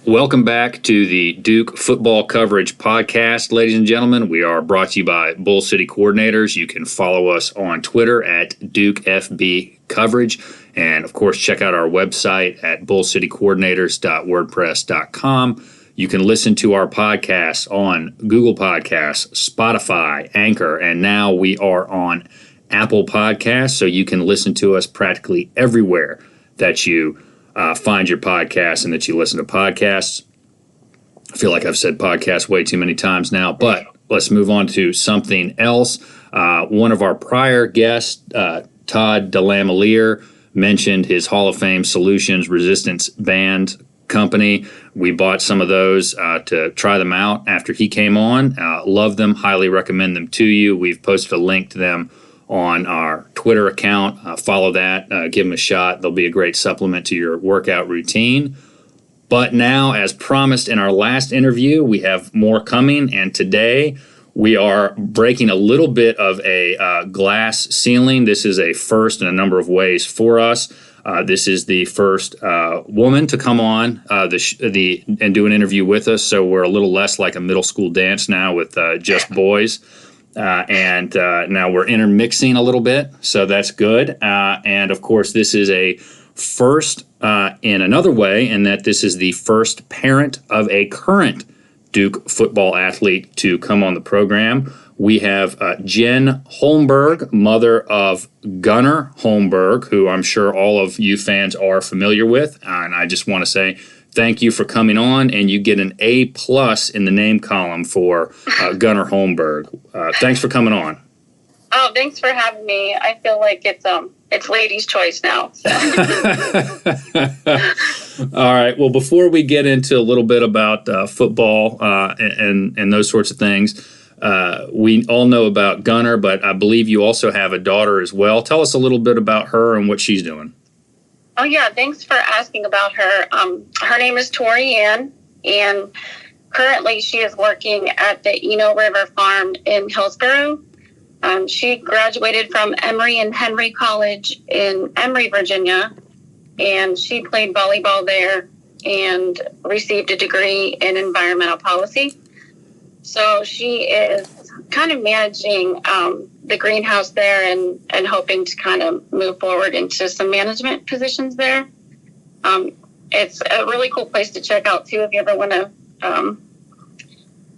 Welcome back to the Duke Football Coverage Podcast, ladies and gentlemen. We are brought to you by Bull City Coordinators. You can follow us on Twitter at DukeFB Coverage. And, of course, check out our website at bullcitycoordinators.wordpress.com. You can listen to our podcasts on Google Podcasts, Spotify, Anchor, and now we are on Apple Podcasts, so you can listen to us practically everywhere that you find your podcasts and that you listen to podcasts. I feel like I've said podcast way too many times now, but let's move on to something else. One of our prior guests, Todd DeLameliere, mentioned his Hall of Fame Solutions Resistance Band company. We bought some of those to try them out after he came on. Love them, highly recommend them to you. We've posted a link to them on our Twitter account. Follow that, give them a shot. They'll be a great supplement to your workout routine. But now, as promised in our last interview, we have more coming, and today we are breaking a little bit of a glass ceiling. This is a first in a number of ways for us. This is the first woman to come on and do an interview with us, so we're a little less like a middle school dance now with just boys. And now we're intermixing a little bit, so that's good. And, of course, this is a first in another way, in that this is the first parent of a current Duke football athlete to come on the program. We have Jenn Holmberg, mother of Gunnar Holmberg, who I'm sure all of you fans are familiar with. And I just want to say thank you for coming on, and you get an A+ in the name column for Gunnar Holmberg. Thanks for coming on. Oh, thanks for having me. I feel like it's ladies' choice now. So. All right. Well, before we get into a little bit about football and those sorts of things, we all know about Gunnar, but I believe you also have a daughter as well. Tell us a little bit about her and what she's doing. Oh, yeah. Thanks for asking about her. Her name is Tori Ann, and currently she is working at the Eno River Farm in Hillsborough. She graduated from Emory and Henry College in Emory, Virginia, and she played volleyball there and received a degree in environmental policy. So she is kind of managing the greenhouse there and hoping to kind of move forward into some management positions there. It's a really cool place to check out, too, if you ever want to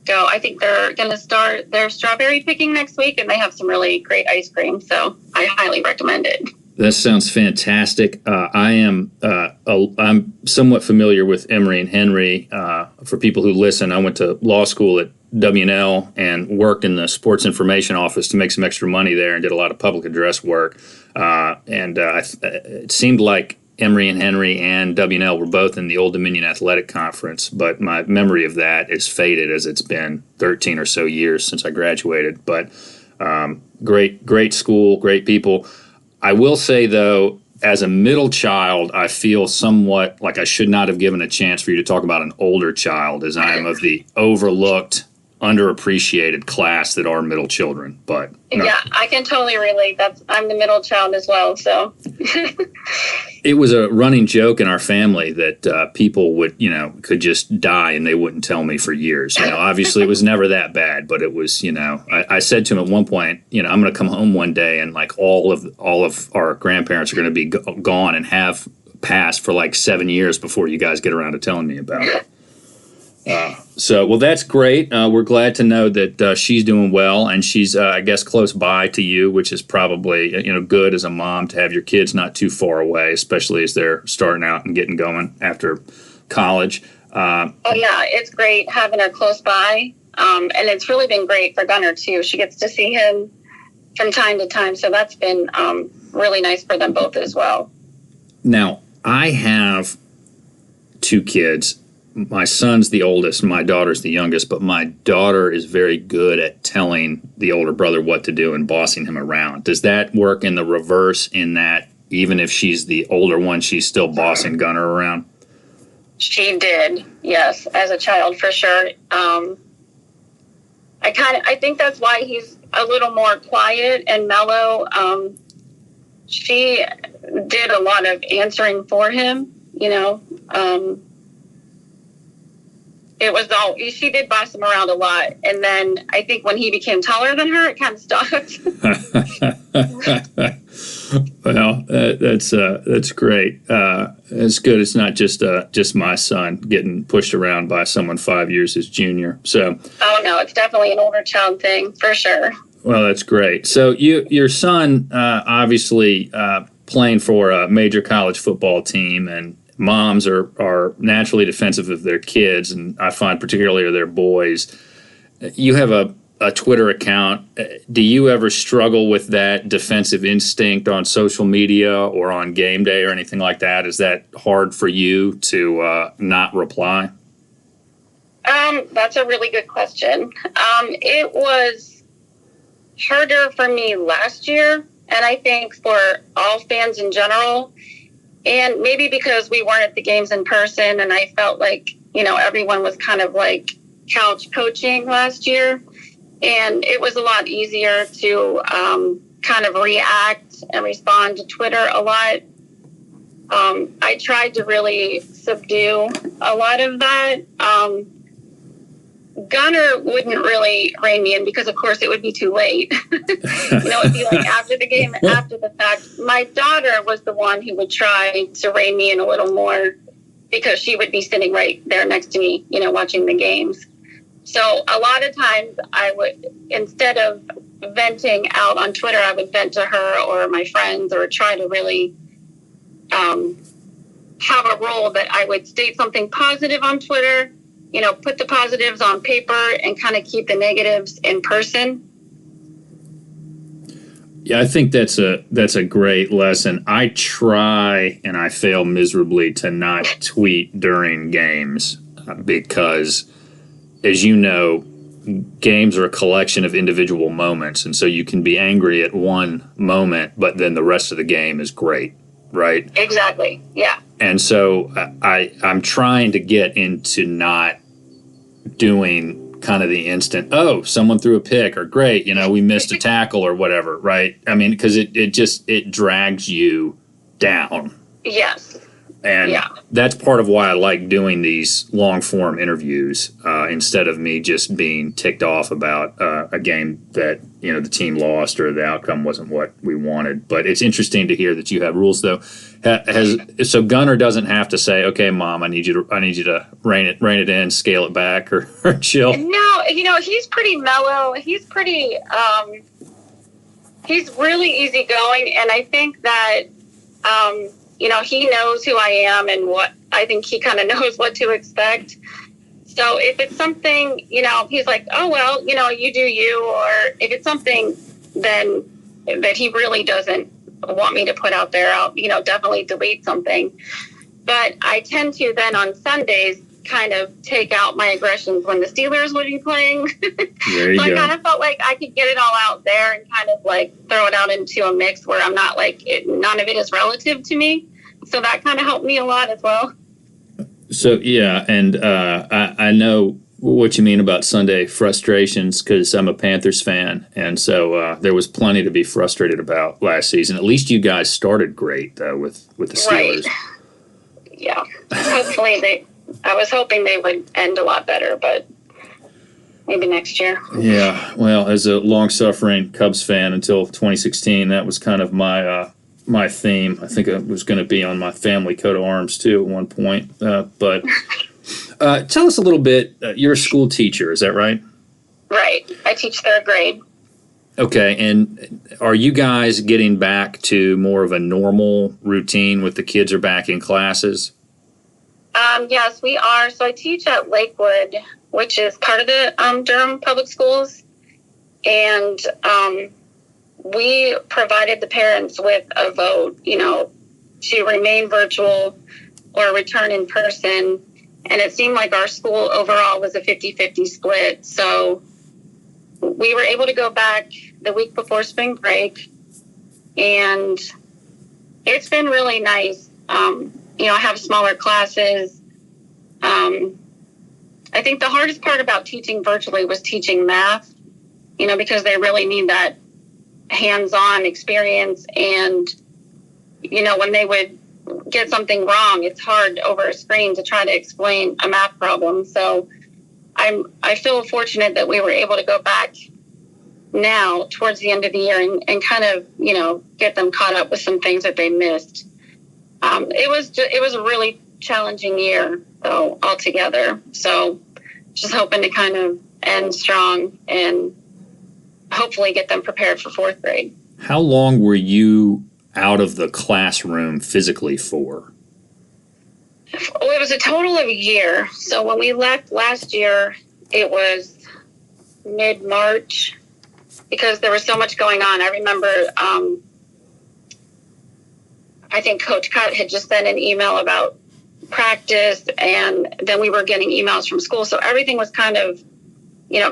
go. I think they're going to start their strawberry picking next week, and they have some really great ice cream, so I highly recommend it. That sounds fantastic. I'm somewhat familiar with Emory and Henry. For people who listen, I went to law school at W&L and worked in the sports information office to make some extra money there and did a lot of public address work. It seemed like Emory and Henry and W&L were both in the Old Dominion Athletic Conference, but my memory of that is faded as it's been 13 or so years since I graduated. But great school, great people. I will say, though, as a middle child, I feel somewhat like I should not have given a chance for you to talk about an older child, as I am of the overlooked, underappreciated class that are middle children. But no. Yeah, I can totally relate. I'm the middle child as well. So it was a running joke in our family that people could just die and they wouldn't tell me for years. Obviously it was never that bad, but it was, I said to him at one point, I'm going to come home one day and like all of our grandparents are going to be gone and have passed for like 7 years before you guys get around to telling me about it. Well, that's great. We're glad to know that she's doing well, and she's, I guess, close by to you, which is probably, good as a mom to have your kids not too far away, especially as they're starting out and getting going after college. Yeah, it's great having her close by, and it's really been great for Gunnar, too. She gets to see him from time to time, so that's been really nice for them both as well. Now, I have 2 kids. My son's the oldest, and my daughter's the youngest, but my daughter is very good at telling the older brother what to do and bossing him around. Does that work in the reverse, in that even if she's the older one, she's still bossing Gunnar around? She did, yes, as a child, for sure. I think that's why he's a little more quiet and mellow. She did a lot of answering for him, it was all, she did boss him around a lot. And then I think when he became taller than her, it kind of stopped. Well, that's great. It's good. It's not just my son getting pushed around by someone 5 years his junior. So. Oh no, it's definitely an older child thing for sure. Well, that's great. So your son, obviously playing for a major college football team, and moms are naturally defensive of their kids, and I find particularly of their boys. You have a Twitter account. Do you ever struggle with that defensive instinct on social media or on game day or anything like that? Is that hard for you to not reply? That's a really good question. It was harder for me last year, and I think for all fans in general. And maybe because we weren't at the games in person, and I felt like, everyone was kind of like couch coaching last year. And it was a lot easier to kind of react and respond to Twitter a lot. I tried to really subdue a lot of that. Gunner wouldn't really rein me in because, of course, it would be too late. It'd be like after the game, after the fact. My daughter was the one who would try to rein me in a little more because she would be sitting right there next to me, watching the games. So a lot of times I would, instead of venting out on Twitter, I would vent to her or my friends, or try to really have a rule that I would state something positive on Twitter, put the positives on paper, and kind of keep the negatives in person. Yeah, I think that's a great lesson. I try, and I fail miserably, to not tweet during games because, as you know, games are a collection of individual moments, and so you can be angry at one moment, but then the rest of the game is great, right? Exactly, yeah. And so I'm trying to get into not doing kind of the instant, oh, someone threw a pick, or great, we missed a tackle or whatever, right? I mean, because it drags you down. Yes. And that's part of why I like doing these long form interviews instead of me just being ticked off about a game that the team lost or the outcome wasn't what we wanted. But it's interesting to hear that you have rules, though. So Gunner doesn't have to say, "Okay, Mom, I need you to rein it in, scale it back, or chill." No, he's pretty mellow. He's pretty. He's really easygoing, and I think that. He knows who I am, and what I think he kind of knows what to expect. So if it's something, he's like, oh, well, you do you. Or if it's something then that he really doesn't want me to put out there, I'll, definitely delete something. But I tend to then on Sundays kind of take out my aggressions when the Steelers would be playing. There you so go. I kind of felt like I could get it all out there and kind of like throw it out into a mix where I'm not like, none of it is relative to me. So that kind of helped me a lot as well. So, yeah, and I know what you mean about Sunday frustrations because I'm a Panthers fan, and so there was plenty to be frustrated about last season. At least you guys started great, though, with the Steelers. Right. Yeah. Hopefully I was hoping they would end a lot better, but maybe next year. Yeah, well, as a long-suffering Cubs fan until 2016, that was kind of my theme. I think it was going to be on my family coat of arms too at one point. But tell us a little bit. You're a school teacher, is that right? Right. I teach third grade. Okay, and are you guys getting back to more of a normal routine with the kids are back in classes? Yes, we are. So I teach at Lakewood, which is part of the Durham Public Schools, and we provided the parents with a vote, to remain virtual or return in person. And it seemed like our school overall was a 50-50 split. So we were able to go back the week before spring break. And it's been really nice. I have smaller classes. I think the hardest part about teaching virtually was teaching math, because they really need that hands-on experience, and when they would get something wrong, it's hard over a screen to try to explain a math problem. So I feel fortunate that we were able to go back now towards the end of the year and kind of, get them caught up with some things that they missed. It was a really challenging year, though, altogether. So just hoping to kind of end strong and hopefully get them prepared for fourth grade. How long were you out of the classroom physically for? Well, it was a total of a year. So when we left last year, it was mid-March because there was so much going on. I remember I think Coach Cutt had just sent an email about practice, and then we were getting emails from school. So everything was kind of,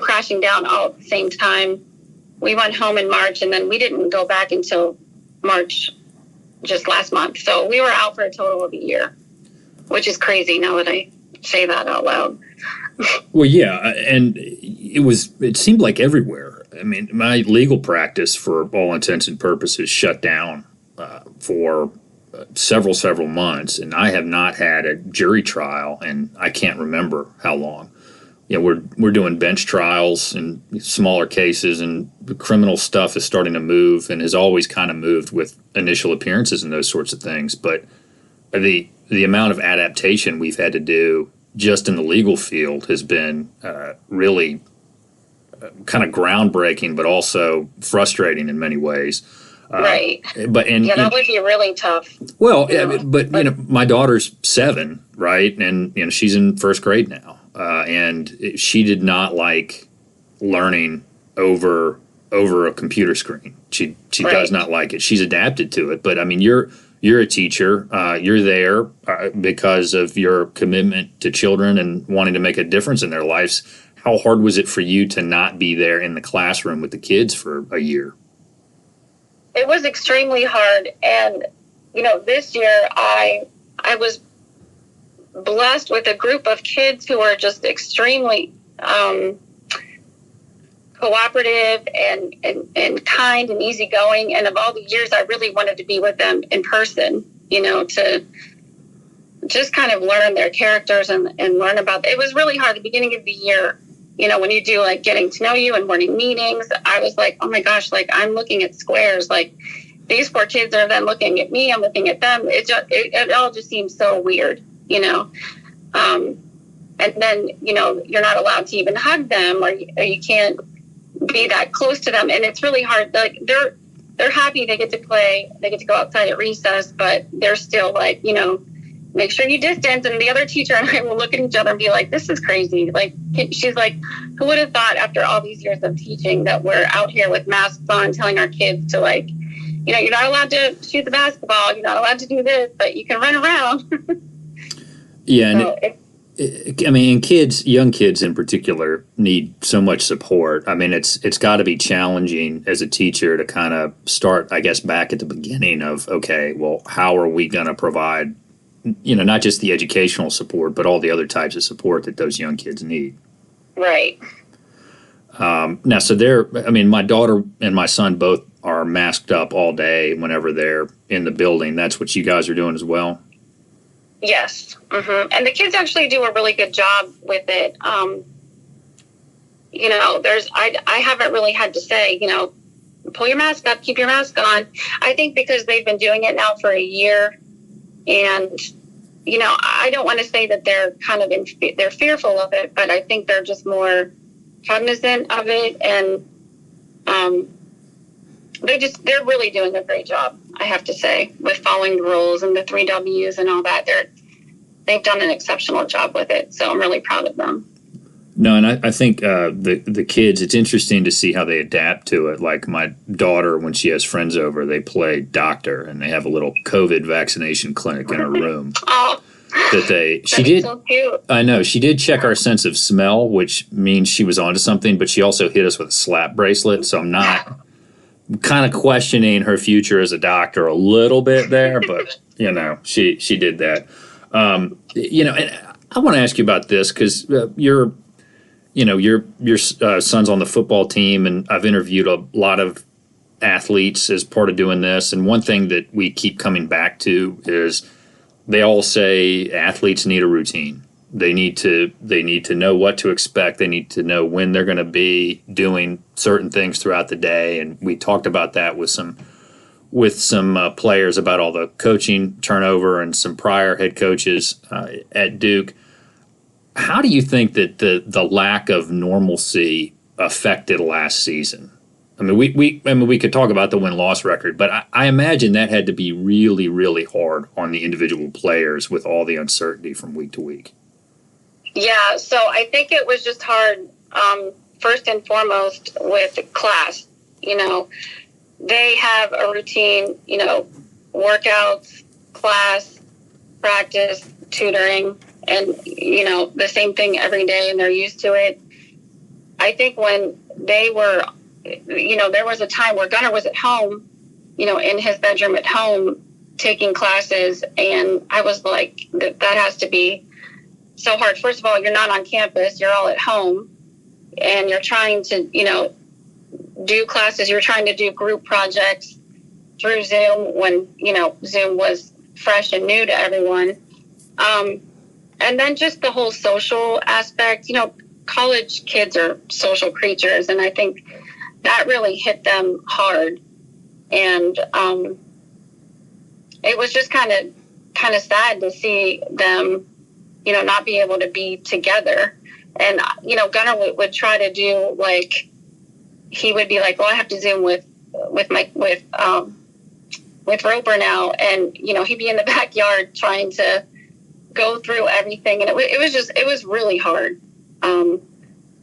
crashing down all at the same time. We went home in March, and then we didn't go back until March, just last month. So we were out for a total of a year, which is crazy now that I say that out loud. Well, yeah, and it seemed like everywhere. I mean, my legal practice, for all intents and purposes, shut down for several months, and I have not had a jury trial, and I can't remember how long. We're doing bench trials and smaller cases, and the criminal stuff is starting to move and has always kind of moved with initial appearances and those sorts of things. But the amount of adaptation we've had to do just in the legal field has been really kind of groundbreaking, but also frustrating in many ways. Right. That would be really tough. Well, but my daughter's 7, right? And she's in first grade now. And she did not like learning over a computer screen. She does not like it. She's adapted to it. But I mean, you're a teacher. You're there because of your commitment to children and wanting to make a difference in their lives. How hard was it for you to not be there in the classroom with the kids for a year? It was extremely hard. And, this year I was blessed with a group of kids who are just extremely cooperative and kind and easygoing. And of all the years, I really wanted to be with them in person, to just kind of learn their characters and learn about. It was really hard at the beginning of the year. When you do like getting to know you and morning meetings, I was like, oh my gosh, like I'm looking at squares. Like these poor kids are then looking at me. I'm looking at them. It all just seems so weird, and then, you're not allowed to even hug them or you can't be that close to them. And it's really hard. Like they're happy they get to play. They get to go outside at recess, but they're still like, make sure you distance. And the other teacher and I will look at each other and be like, this is crazy. Like, she's like, who would have thought after all these years of teaching that we're out here with masks on, telling our kids to like, you're not allowed to shoot the basketball. You're not allowed to do this, but you can run around. Yeah. And young kids in particular need so much support. I mean, it's got to be challenging as a teacher to kind of start, I guess, back at the beginning of, okay, well, how are we going to provide not just the educational support, but all the other types of support that those young kids need. Right. Now, so my daughter and my son both are masked up all day whenever they're in the building. That's what you guys are doing as well? Yes. Mm-hmm. And the kids actually do a really good job with it. I haven't really had to say, pull your mask up, keep your mask on. I think because they've been doing it now for a year. And, I don't want to say that they're kind of they're fearful of it, but I think they're just more cognizant of it. And they're really doing a great job, I have to say, with following the rules and the 3 Ws and all that. They've done an exceptional job with it. So I'm really proud of them. No, and I think the kids, it's interesting to see how they adapt to it. Like my daughter, when she has friends over, they play doctor, and they have a little COVID vaccination clinic in her room. Oh, she did. So cute. I know she did check our sense of smell, which means she was onto something. But she also hit us with a slap bracelet, so I'm kind of questioning her future as a doctor a little bit there. But she did that. And I want to ask you about this because your son's on the football team, and I've interviewed a lot of athletes as part of doing this. And one thing that we keep coming back to is they all say athletes need a routine. They need to know what to expect. They need to know when they're going to be doing certain things throughout the day. And we talked about that with some players about all the coaching turnover and some prior head coaches at Duke. How do you think that the lack of normalcy affected last season? I mean, we could talk about the win-loss record, but I imagine that had to be really, really hard on the individual players with all the uncertainty from week to week. Yeah, so I think it was just hard, first and foremost, with class. You know, they have a routine, you know, workouts, class, practice, tutoring, and, you know, the same thing every day, and they're used to it. I think when they were, you know, there was a time where Gunnar was at home, you know, in his bedroom at home taking classes, and I was like, that has to be so hard. First of all, you're not on campus, you're all at home, and you're trying to, you know, do classes, you're trying to do group projects through Zoom when, you know, Zoom was fresh and new to everyone. And then just the whole social aspect, you know, college kids are social creatures, and I think that really hit them hard. And it was just kind of sad to see them, you know, not be able to be together. And, you know, Gunnar would try to do, like, he would be like, well, I have to Zoom with Roper now. And, you know, he'd be in the backyard trying to go through everything. And it was really hard,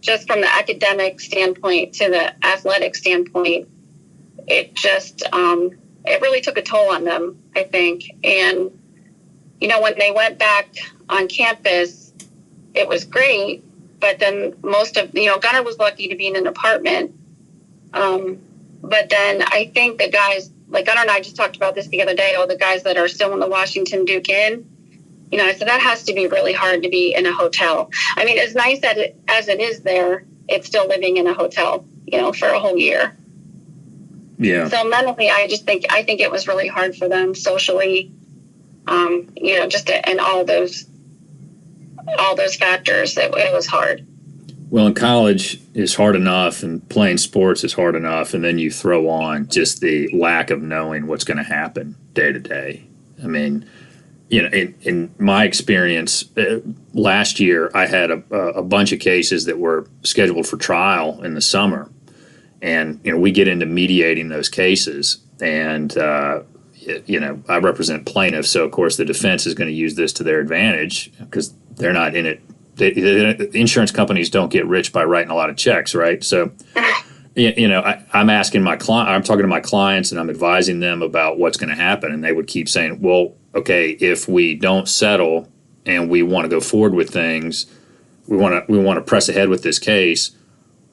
just from the academic standpoint to the athletic standpoint. It just, it really took a toll on them, I think. And, you know, when they went back on campus, it was great. But then Gunnar was lucky to be in an apartment. But then I think the guys, like Gunnar and I just talked about this the other day, all the guys that are still in the Washington Duke Inn, you know, I said that has to be really hard to be in a hotel. I mean, as nice as it is there, it's still living in a hotel, you know, for a whole year. Yeah. So mentally, I think it was really hard for them socially, you know, just and all those factors. It was hard. Well, in college is hard enough, and playing sports is hard enough, and then you throw on just the lack of knowing what's going to happen day to day. I mean, you know, in my experience, last year I had a bunch of cases that were scheduled for trial in the summer, and you know, we get into mediating those cases, and you know, I represent plaintiffs, so of course the defense is going to use this to their advantage because they're not in it. The insurance companies don't get rich by writing a lot of checks, right? So, you know, I'm asking I'm talking to my clients, and I'm advising them about what's going to happen, and they would keep saying, well, okay, if we don't settle and we want to go forward with things, we want to press ahead with this case,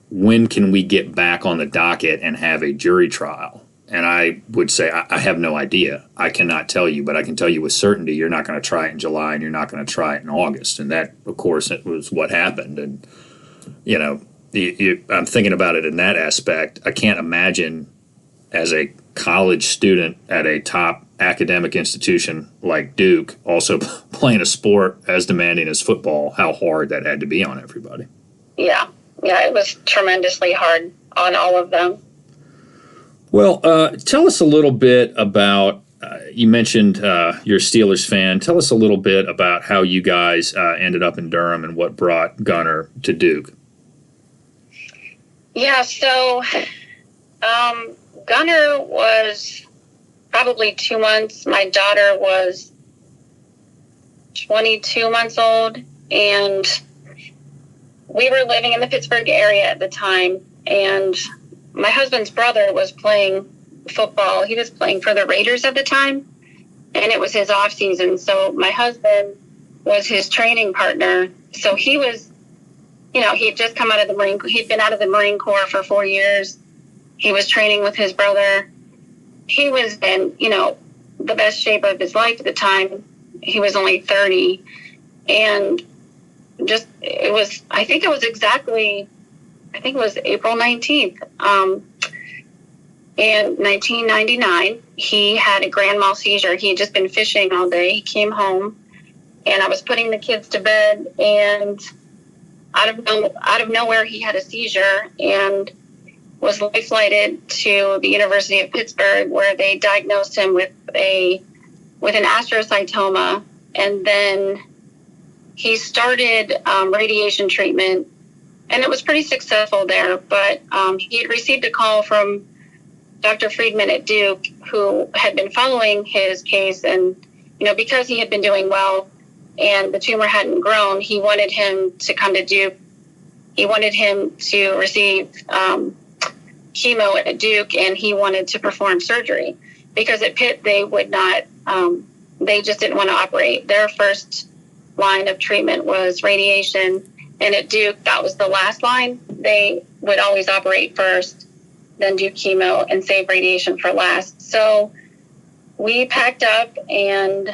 when can we get back on the docket and have a jury trial? And I would say, I have no idea. I cannot tell you, but I can tell you with certainty you're not going to try it in July and you're not going to try it in August. And that, of course, it was what happened. And, you know, I'm thinking about it in that aspect. I can't imagine as a college student at a top academic institution like Duke also playing a sport as demanding as football, how hard that had to be on everybody. Yeah, it was tremendously hard on all of them. Well, tell us a little bit about, you mentioned you're a Steelers fan. Tell us a little bit about how you guys ended up in Durham and what brought Gunnar to Duke. Yeah, so Gunnar was probably 2 months. My daughter was 22 months old, and we were living in the Pittsburgh area at the time, and my husband's brother was playing football. He was playing for the Raiders at the time, and it was his off season. So my husband was his training partner. So he was, you know, he'd just come out of the Marine Corps. He'd been out of the Marine Corps for 4 years. He was training with his brother. He was in, you know, the best shape of his life at the time. He was only 30. And just, I think it was April 19th. In 1999, he had a grand mal seizure. He had just been fishing all day. He came home and I was putting the kids to bed, and out of nowhere, he had a seizure and was life flighted to the University of Pittsburgh, where they diagnosed him with an astrocytoma, and then he started radiation treatment, and it was pretty successful there. But he had received a call from Dr. Friedman at Duke, who had been following his case, and because he had been doing well and the tumor hadn't grown, he wanted him to come to Duke. He wanted him to receive chemo at Duke, and he wanted to perform surgery, because at Pitt they would not. They just didn't want to operate. Their first line of treatment was radiation, and at Duke that was the last line. They would always operate first, then do chemo, and save radiation for last. So we packed up and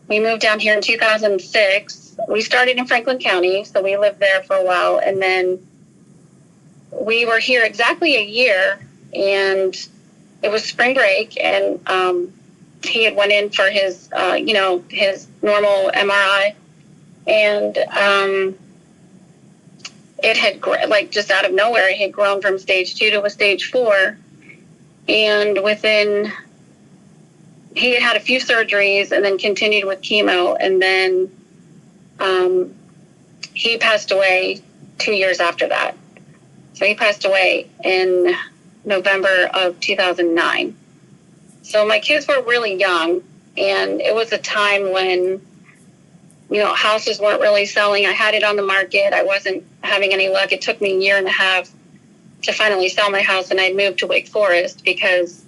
we moved down here in 2006. We started in Franklin County, so we lived there for a while, and then we were here exactly a year, and it was spring break, and he had went in for his, his normal MRI, and it had, just out of nowhere, it had grown from stage 2 to a stage 4, and he had had a few surgeries and then continued with chemo, and then he passed away 2 years after that. So he passed away in November of 2009. So my kids were really young, and it was a time when, houses weren't really selling. I had it on the market. I wasn't having any luck. It took me a year and a half to finally sell my house, and I moved to Wake Forest because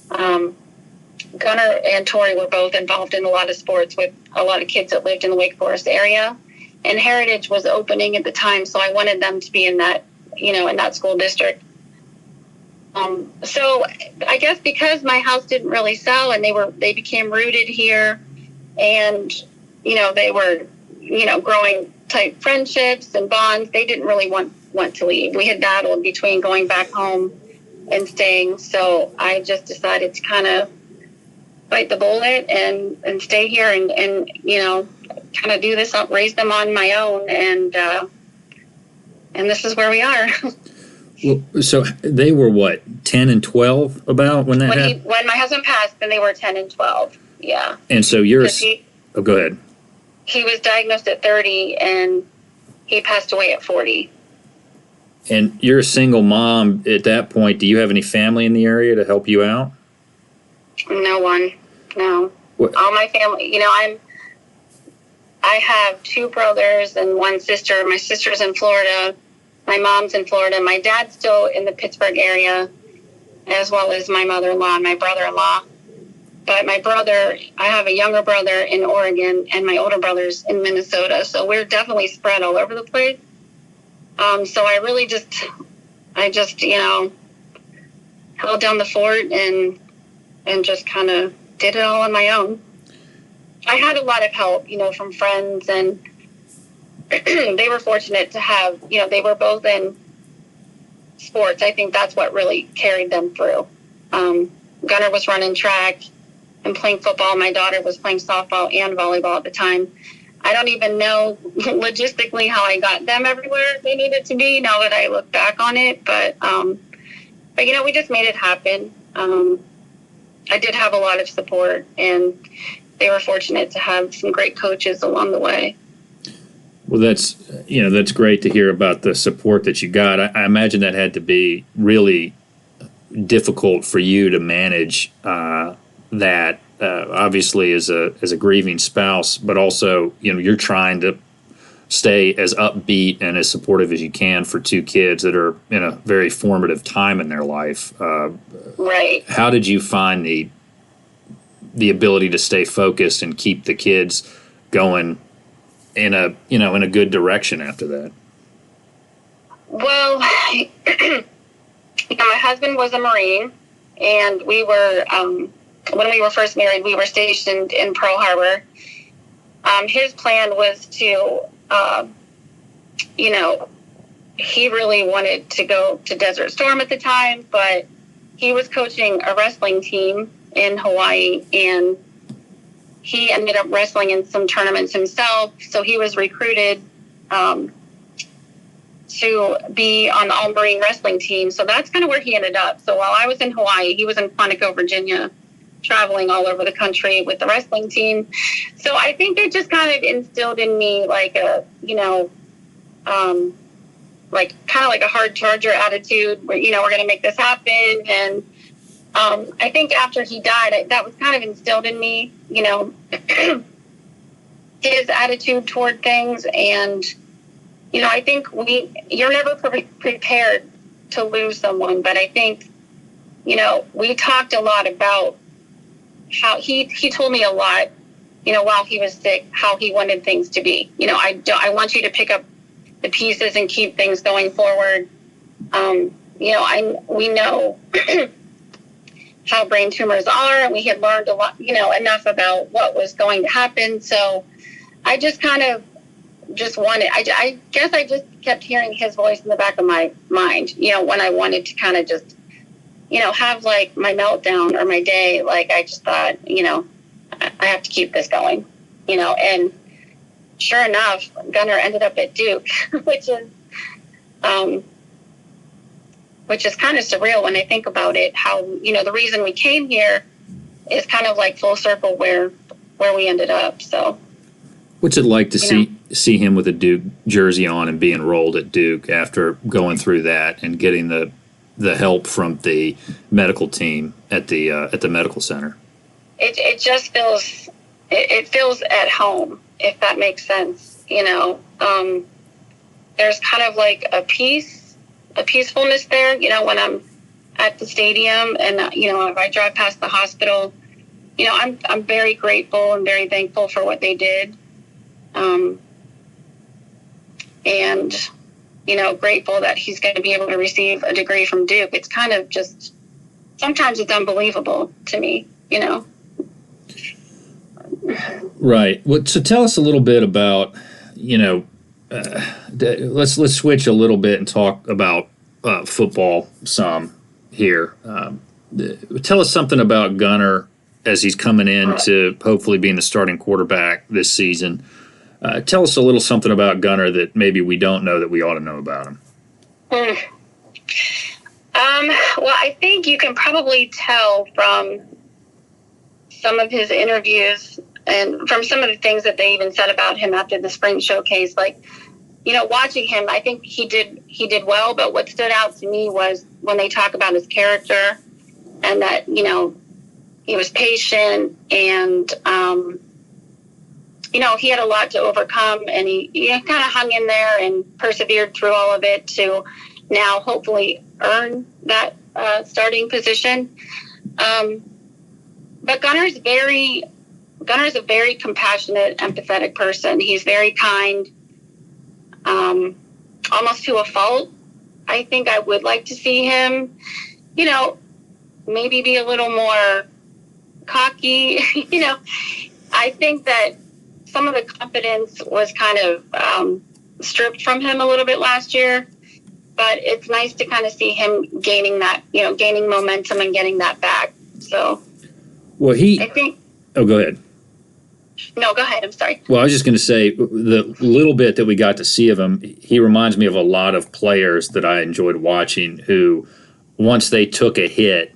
Gunnar and Tori were both involved in a lot of sports with a lot of kids that lived in the Wake Forest area. And Heritage was opening at the time, so I wanted them to be in that, in that school district. So I guess because my house didn't really sell, and they became rooted here, and, they were, growing tight friendships and bonds, they didn't really want to leave. We had battled between going back home and staying, so I just decided to kind of bite the bullet and stay here and kind of do this, raise them on my own, and this is where we are. Well, so they were what, 10 and 12 about when that happened? When my husband passed, then they were 10 and 12. Yeah. And so go ahead. He was diagnosed at 30, and he passed away at 40. And you're a single mom at that point. Do you have any family in the area to help you out? No one. No. What? All my family, I have 2 brothers and 1 sister. My sister's in Florida. My mom's in Florida. My dad's still in the Pittsburgh area, as well as my mother-in-law and my brother-in-law. But my brother, I have a younger brother in Oregon, and my older brother's in Minnesota. So we're definitely spread all over the place. So I really just held down the fort and just kind of did it all on my own. I had a lot of help, from friends, and they were fortunate to have, they were both in sports. I think that's what really carried them through. Gunnar was running track and playing football. My daughter was playing softball and volleyball at the time. I don't even know logistically how I got them everywhere they needed to be now that I look back on it. But we just made it happen. I did have a lot of support, and they were fortunate to have some great coaches along the way. Well, that's great to hear about the support that you got. I imagine that had to be really difficult for you to manage that, obviously as a grieving spouse, but also, you're trying to stay as upbeat and as supportive as you can for 2 kids that are in a very formative time in their life. Right. How did you find the ability to stay focused and keep the kids going in a good direction after that? Well, my husband was a Marine, and we were, when we were first married, we were stationed in Pearl Harbor. His plan was to, he really wanted to go to Desert Storm at the time, but he was coaching a wrestling team in Hawaii, and he ended up wrestling in some tournaments himself. So he was recruited to be on the All-Marine wrestling team. So that's kind of where he ended up. So while I was in Hawaii, he was in Quantico, Virginia, traveling all over the country with the wrestling team. So I think it just kind of instilled in me like a, like kind of like a hard charger attitude where, we're going to make this happen. And I think after he died, that was kind of instilled in me, his attitude toward things. And, I think you're never prepared to lose someone, but I think, we talked a lot about how he told me a lot, while he was sick, how he wanted things to be. I want you to pick up the pieces and keep things going forward. We know how brain tumors are, and we had learned a lot, enough about what was going to happen. So I just kind of wanted, I guess I just kept hearing his voice in the back of my mind, when I wanted to kind of just, have like my meltdown or my day. Like I just thought, I have to keep this going, and sure enough, Gunnar ended up at Duke, which is kind of surreal when I think about it, how, the reason we came here is kind of like full circle where we ended up. So what's it like to see him with a Duke jersey on and being enrolled at Duke after going through that and getting the help from the medical team at the medical center? It just feels at home, if that makes sense. There's kind of like a peacefulness there, when I'm at the stadium and, if I drive past the hospital, I'm very grateful and very thankful for what they did. And, grateful that he's going to be able to receive a degree from Duke. It's kind of just, sometimes it's unbelievable to me, Right. Well, so tell us a little bit about, let's switch a little bit and talk about football some here. Tell us something about Gunnar as he's coming in to hopefully being the starting quarterback this season. Tell us a little something about Gunnar that maybe we don't know that we ought to know about him. Well, I think you can probably tell from some of his interviews and from some of the things that they even said about him after the spring showcase. Like, watching him, I think he did well, but what stood out to me was when they talk about his character and that, he was patient and, he had a lot to overcome, and he kind of hung in there and persevered through all of it to now hopefully earn that starting position. But Gunnar's a very compassionate, empathetic person. He's very kind, almost to a fault. I think I would like to see him, maybe be a little more cocky. I think that some of the confidence was kind of stripped from him a little bit last year, but it's nice to kind of see him gaining that, gaining momentum and getting that back. So, well, I think. Oh, go ahead. No, go ahead. I'm sorry. Well, I was just going to say the little bit that we got to see of him, he reminds me of a lot of players that I enjoyed watching who, once they took a hit,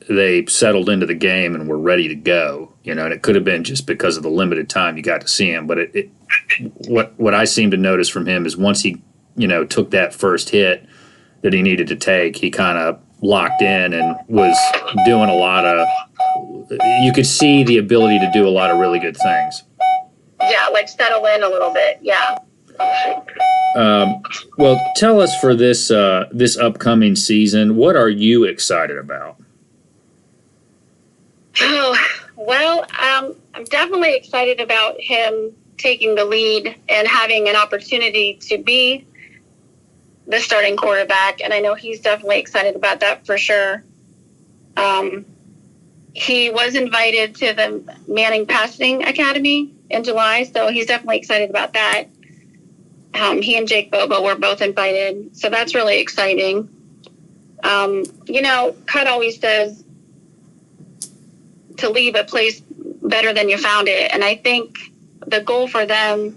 they settled into the game and were ready to go. And it could have been just because of the limited time you got to see him. But what I seem to notice from him is once he, took that first hit that he needed to take, he kind of locked in and was doing a lot of, you could see the ability to do a lot of really good things. Yeah, like settle in a little bit. Yeah. Well, tell us for this upcoming season, what are you excited about? Oh, well, I'm definitely excited about him taking the lead and having an opportunity to be the starting quarterback. And I know he's definitely excited about that for sure. He was invited to the Manning Passing Academy in July, so he's definitely excited about that. He and Jake Bobo were both invited, so that's really exciting. Cut always says to leave a place better than you found it. And I think the goal for them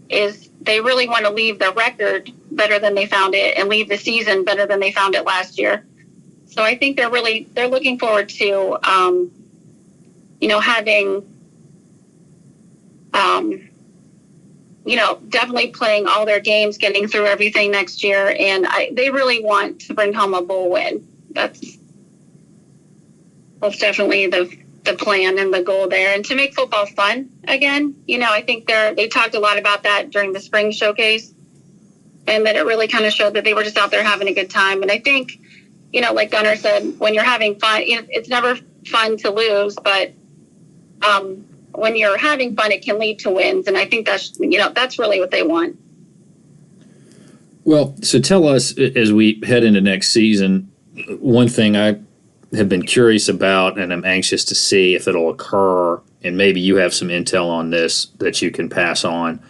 is they really want to leave the record better than they found it and leave the season better than they found it last year. So I think they're looking forward to, having, definitely playing all their games, getting through everything next year. And they really want to bring home a bowl win. That's definitely the plan and the goal there, and to make football fun again. I think they talked a lot about that during the spring showcase, and that it really kind of showed that they were just out there having a good time. And I think, like Gunnar said, when you're having fun, it's never fun to lose, but when you're having fun, it can lead to wins. And I think that's really what they want. Well, so tell us, as we head into next season, one thing I have been curious about, and I'm anxious to see if it'll occur, and maybe you have some intel on this that you can pass on.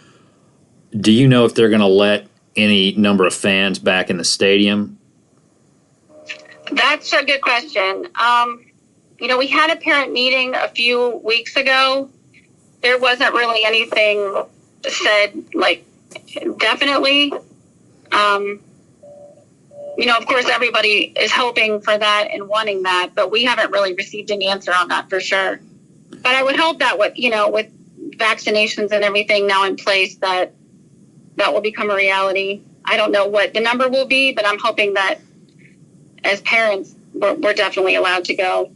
Do you know if they're going to let any number of fans back in the stadium? That's a good question. We had a parent meeting a few weeks ago. There wasn't really anything said, like, definitely. Of course, everybody is hoping for that and wanting that, but we haven't really received an answer on that for sure. But I would hope that with vaccinations and everything now in place, that will become a reality. I don't know what the number will be, but I'm hoping that as parents, we're definitely allowed to go.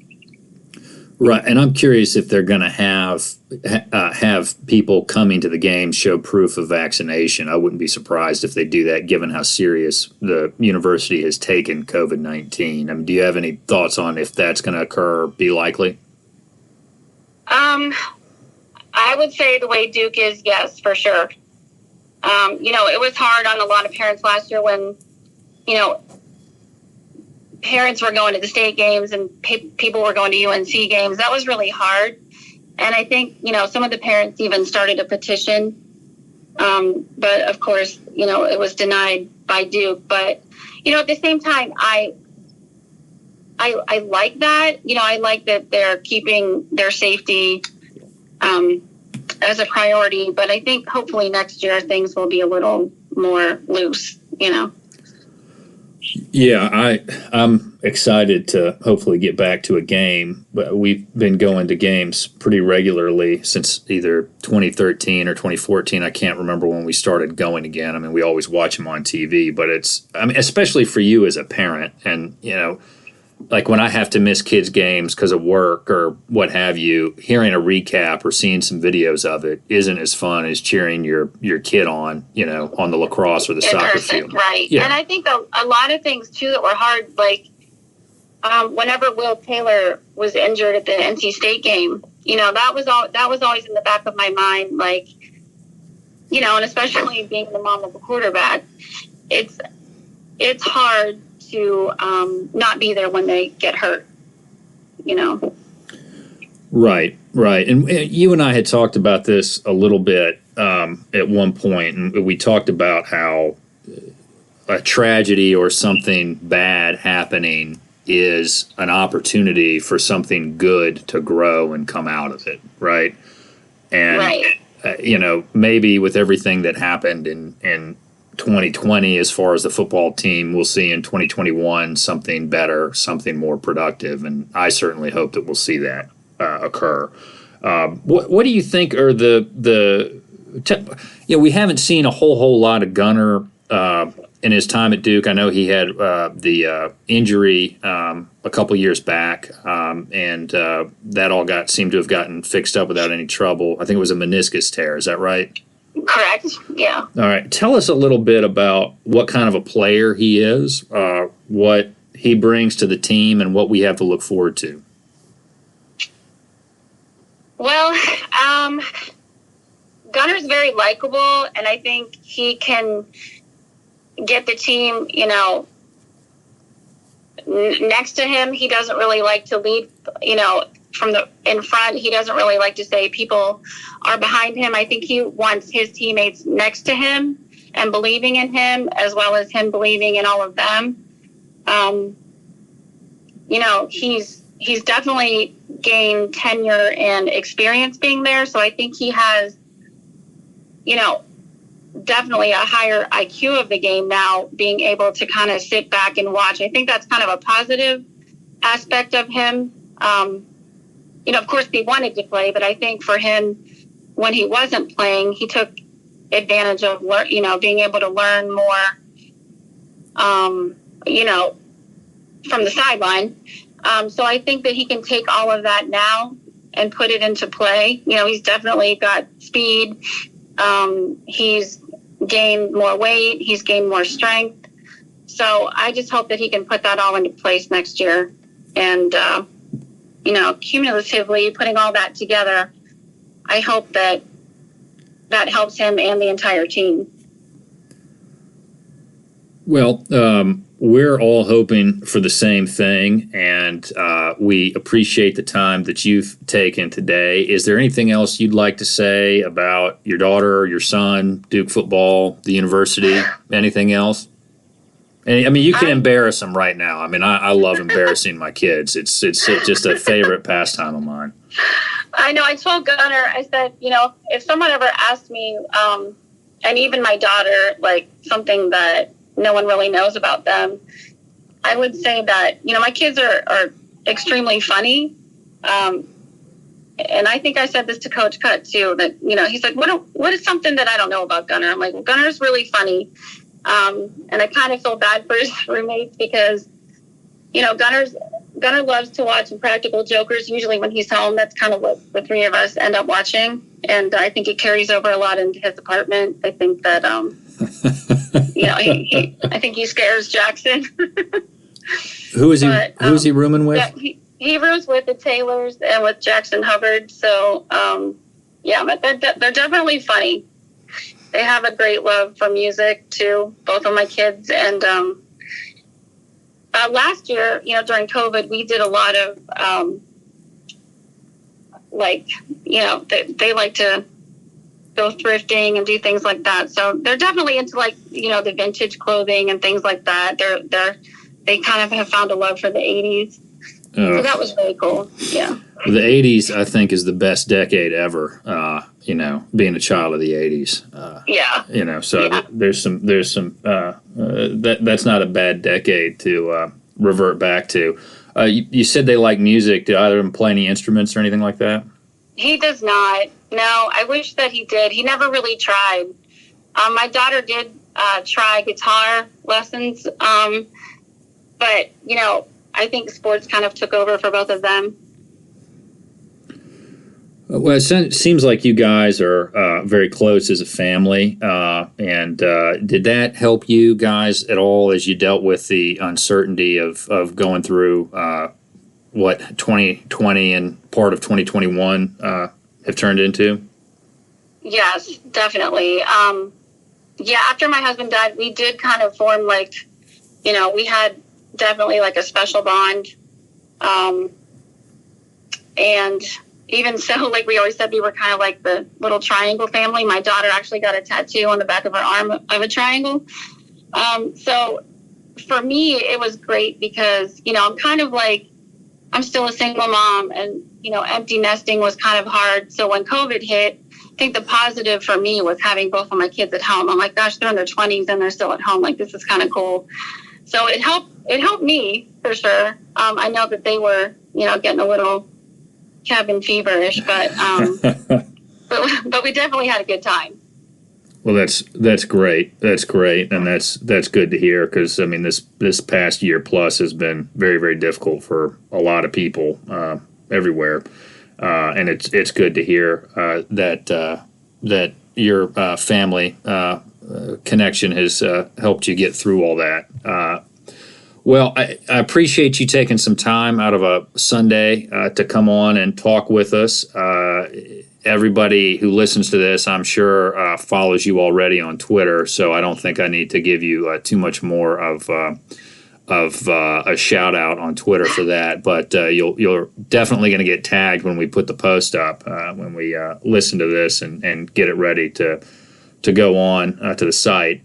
Right, and I'm curious if they're going to have people coming to the game show proof of vaccination. I wouldn't be surprised if they do that, given how serious the university has taken COVID-19. I mean, do you have any thoughts on if that's going to occur, be likely? I would say the way Duke is, yes, for sure. It was hard on a lot of parents last year when, parents were going to the state games and people were going to UNC games. That was really hard. And I think, some of the parents even started a petition. But of course, it was denied by Duke. But, at the same time, I like that. I like that they're keeping their safety as a priority. But I think hopefully next year things will be a little more loose, Yeah, I'm excited to hopefully get back to a game. But we've been going to games pretty regularly since either 2013 or 2014. I can't remember when we started going again. I mean, we always watch them on TV, but especially for you as a parent, and like when I have to miss kids' games because of work or what have you, hearing a recap or seeing some videos of it isn't as fun as cheering your kid on, on the lacrosse or the soccer field. Right. Yeah. And I think a lot of things, too, that were hard, like whenever Will Taylor was injured at the NC State game, that was always in the back of my mind, like, and especially being the mom of a quarterback, it's hard to not be there when they get hurt, Right. And you and I had talked about this a little bit at one point, and we talked about how a tragedy or something bad happening is an opportunity for something good to grow and come out of it, right? And, right. Maybe with everything that happened in 2020 as far as the football team, we'll see in 2021 something better, something more productive, and I certainly hope that we'll see that occur. What do you think are we haven't seen a whole lot of Gunnar in his time at Duke. I know he had the injury a couple years back, and that all seemed to have gotten fixed up without any trouble. I think it was a meniscus tear. Is that right? Correct. Yeah. All right. Tell us a little bit about what kind of a player he is, what he brings to the team, and what we have to look forward to. Well, Gunnar's very likable, and I think he can get the team, next to him. He doesn't really like to lead, from the in front. He doesn't really like to say people are behind him. I think he wants his teammates next to him and believing in him, as well as him believing in all of them. he's definitely gained tenure and experience being there. So I think he has, definitely a higher IQ of the game now, being able to kind of sit back and watch. I think that's kind of a positive aspect of him. Of course, he wanted to play, but I think for him, when he wasn't playing, he took advantage of, being able to learn more, from the sideline. So I think that he can take all of that now and put it into play. He's definitely got speed. He's gained more weight. He's gained more strength. So I just hope that he can put that all into place next year. And, cumulatively putting all that together, I hope that helps him and the entire team. Well, we're all hoping for the same thing, and we appreciate the time that you've taken today. Is there anything else you'd like to say about your daughter, your son, Duke football, the university, anything else? I mean, you can embarrass them right now. I mean, I love embarrassing my kids. It's just a favorite pastime of mine. I know. I told Gunnar, I said, if someone ever asked me, and even my daughter, like something that no one really knows about them, I would say that, my kids are extremely funny. And I think I said this to Coach Cutt too, that, he's like, what is something that I don't know about Gunnar? I'm like, well, Gunnar's really funny. And I kind of feel bad for his roommates because, Gunnar loves to watch Impractical Jokers. Usually when he's home, that's kind of what the three of us end up watching. And I think it carries over a lot into his apartment. I think that, I think he scares Jackson. Who is he rooming with? Yeah, he rooms with the Taylors and with Jackson Hubbard. So, but they're definitely funny. They have a great love for music too, both of my kids. And last year, during COVID, we did a lot of they like to go thrifting and do things like that. So they're definitely into the vintage clothing and things like that. They kind of have found a love for the 80s. So that was really cool. Yeah. The 80s, I think, is the best decade ever. Being a child of the 80s. There's some that's not a bad decade to revert back to. You said they like music. Did either of them play any instruments or anything like that? He does not. No, I wish that he did. He never really tried. My daughter did try guitar lessons, but I think sports kind of took over for both of them. Well, it seems like you guys are very close as a family. And did that help you guys at all as you dealt with the uncertainty of going through what 2020 and part of 2021 have turned into? Yes, definitely. After my husband died, we did kind of form we had definitely a special bond. And even so, we always said, we were kind of like the little triangle family. My daughter actually got a tattoo on the back of her arm of a triangle. So for me, it was great because, I'm kind of I'm still a single mom and, empty nesting was kind of hard. So when COVID hit, I think the positive for me was having both of my kids at home. I'm like, gosh, they're in their 20s and they're still at home. This is kind of cool. So it helped me for sure. I know that they were, getting a little cabin feverish, but we definitely had a good time. Well, that's great. That's great, and that's good to hear because I mean this past year plus has been very, very difficult for a lot of people everywhere, and it's good to hear that your family connection has helped you get through all that. Well, I appreciate you taking some time out of a Sunday to come on and talk with us. Everybody who listens to this, I'm sure, follows you already on Twitter, so I don't think I need to give you too much more of a shout out on Twitter for that. But you're definitely going to get tagged when we put the post up when we listen to this and get it ready to go on to the site.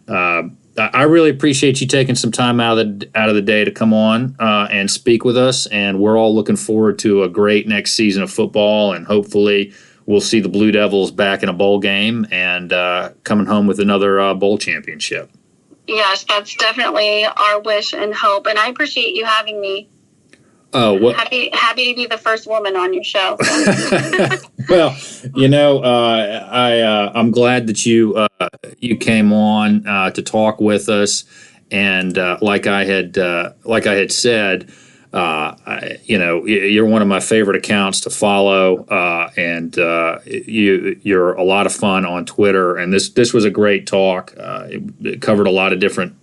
I really appreciate you taking some time out of the day to come on and speak with us. And we're all looking forward to a great next season of football. And hopefully we'll see the Blue Devils back in a bowl game and coming home with another bowl championship. Yes, that's definitely our wish and hope. And I appreciate you having me. Oh, well, happy to be the first woman on your show. Well, I'm glad that you came on to talk with us, and like I had said, you're one of my favorite accounts to follow, and you're a lot of fun on Twitter. And this was a great talk. It covered a lot of different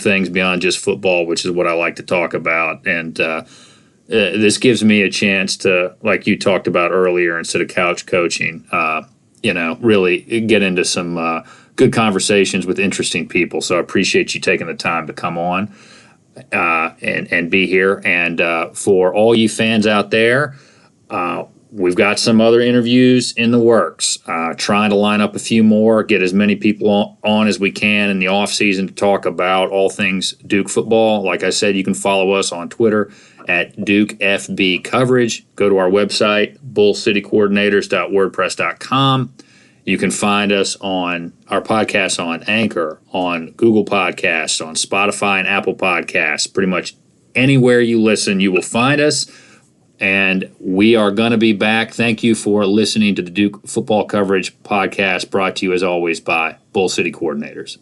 things beyond just football, which is what I like to talk about. And this gives me a chance to, like you talked about earlier, instead of couch coaching, really get into some good conversations with interesting people. So I appreciate you taking the time to come on and be here. And for all you fans out there, we've got some other interviews in the works, trying to line up a few more, get as many people on as we can in the off season to talk about all things Duke football. Like I said, you can follow us on Twitter at DukeFB Coverage. Go to our website, bullcitycoordinators.wordpress.com. You can find us on our podcasts on Anchor, on Google Podcasts, on Spotify and Apple Podcasts. Pretty much anywhere you listen, you will find us. And we are going to be back. Thank you for listening to the Duke Football Coverage Podcast, brought to you as always by Bull City Coordinators.